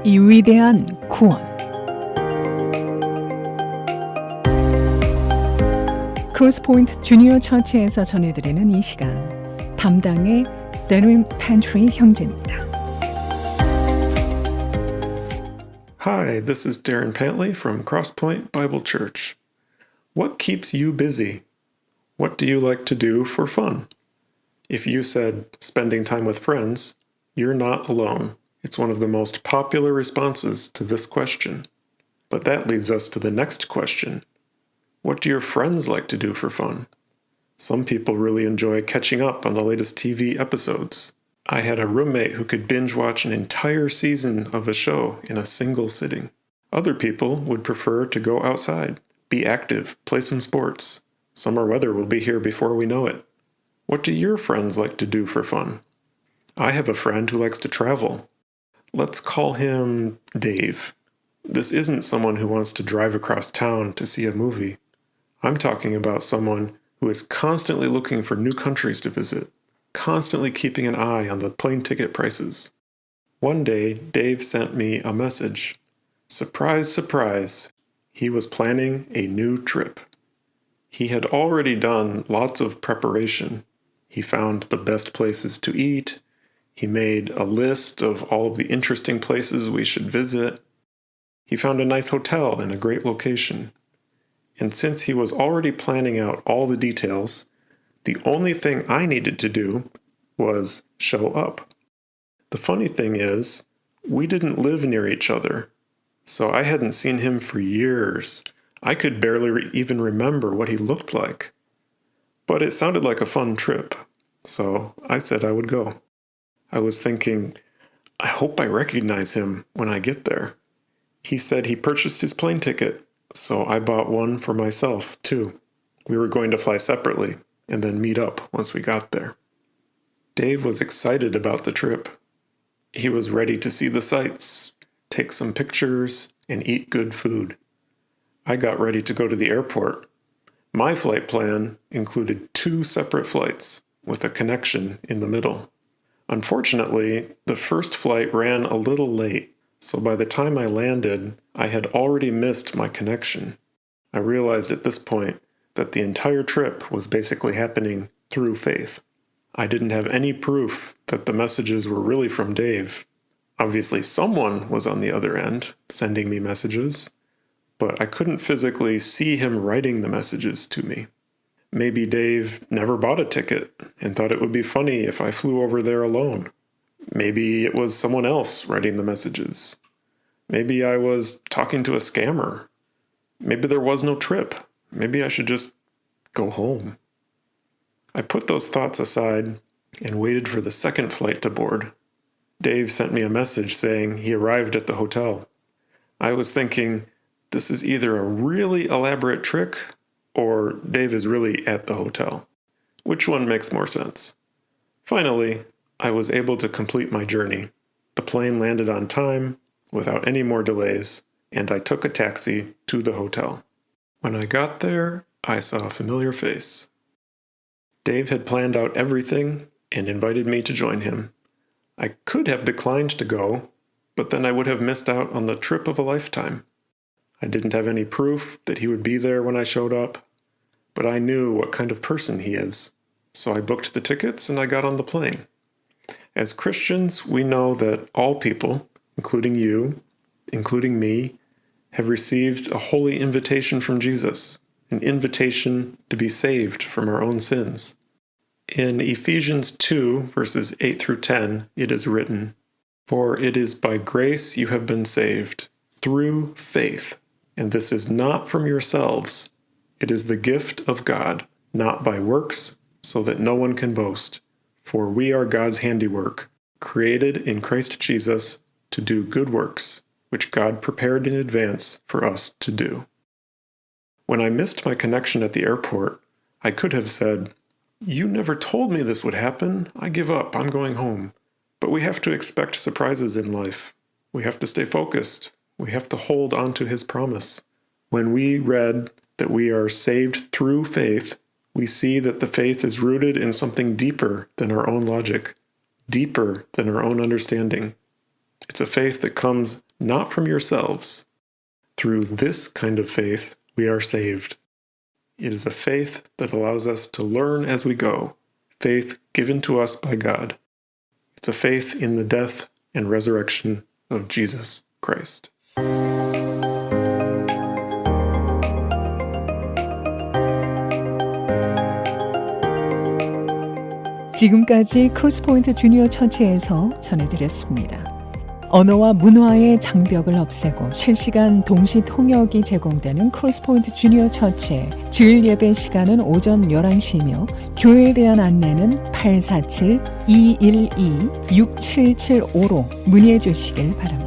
이 위대한 구원. 크로스포인트 주니어 처치에서 전해드리는 이 시간, 담당의 Darin Pantley 형제입니다. Hi, this is Darin Pantley from Crosspoint Bible Church. What keeps you busy? What do you like to do for fun? If you said spending time with friends, you're not alone. It's one of the most popular responses to this question. But that leads us to the next question. What do your friends like to do for fun? Some people really enjoy catching up on the latest TV episodes. I had a roommate who could binge watch an entire season of a show in a single sitting. Other people would prefer to go outside, be active, play some sports. Summer weather will be here before we know it. What do your friends like to do for fun? I have a friend who likes to travel. Let's call him Dave. This isn't someone who wants to drive across town to see a movie. I'm talking about someone who is constantly looking for new countries to visit, constantly keeping an eye on the plane ticket prices. One day, Dave sent me a message. Surprise, surprise, he was planning a new trip. He had already done lots of preparation. He found the best places to eat. He made a list of all of the interesting places we should visit. He found a nice hotel in a great location. And since he was already planning out all the details, the only thing I needed to do was show up. The funny thing is, we didn't live near each other, so I hadn't seen him for years. I could barely even remember what he looked like. But it sounded like a fun trip, so I said I would go. I was thinking, I hope I recognize him when I get there. He said he purchased his plane ticket, so I bought one for myself, too. We were going to fly separately and then meet up once we got there. Dave was excited about the trip. He was ready to see the sights, take some pictures, and eat good food. I got ready to go to the airport. My flight plan included 2 separate flights with a connection in the middle. Unfortunately, the first flight ran a little late, so by the time I landed, I had already missed my connection. I realized at this point that the entire trip was basically happening through faith. I didn't have any proof that the messages were really from Dave. Obviously, someone was on the other end, sending me messages, but I couldn't physically see him writing the messages to me. Maybe Dave never bought a ticket and thought it would be funny if I flew over there alone. Maybe it was someone else writing the messages. Maybe I was talking to a scammer. Maybe there was no trip. Maybe I should just go home. I put those thoughts aside and waited for the second flight to board. Dave sent me a message saying he arrived at the hotel. I was thinking, this is either a really elaborate trick or Dave is really at the hotel. Which one makes more sense? Finally, I was able to complete my journey. The plane landed on time, without any more delays, and I took a taxi to the hotel. When I got there, I saw a familiar face. Dave had planned out everything and invited me to join him. I could have declined to go, but then I would have missed out on the trip of a lifetime. I didn't have any proof that he would be there when I showed up, but I knew what kind of person he is, so I booked the tickets and I got on the plane. As Christians, we know that all people, including you, including me, have received a holy invitation from Jesus, an invitation to be saved from our own sins. In Ephesians 2, verses 8 through 10, it is written, "For it is by grace you have been saved, through faith, and this is not from yourselves. It is the gift of God, not by works, so that no one can boast. For we are God's handiwork, created in Christ Jesus to do good works, which God prepared in advance for us to do." When I missed my connection at the airport, I could have said, "You never told me this would happen. I give up. I'm going home." But we have to expect surprises in life. We have to stay focused. We have to hold on to his promise. When we read that we are saved through faith, we see that the faith is rooted in something deeper than our own logic, deeper than our own understanding. It's a faith that comes not from yourselves. Through this kind of faith, we are saved. It is a faith that allows us to learn as we go, faith given to us by God. It's a faith in the death and resurrection of Jesus Christ. 지금까지 크로스포인트 주니어 처치에서 전해드렸습니다. 언어와 문화의 장벽을 없애고 실시간 동시 통역이 제공되는 크로스포인트 주니어 처치의 주일 예배 시간은 오전 11시이며 교회에 대한 안내는 847-212-6775로 문의해 주시길 바랍니다.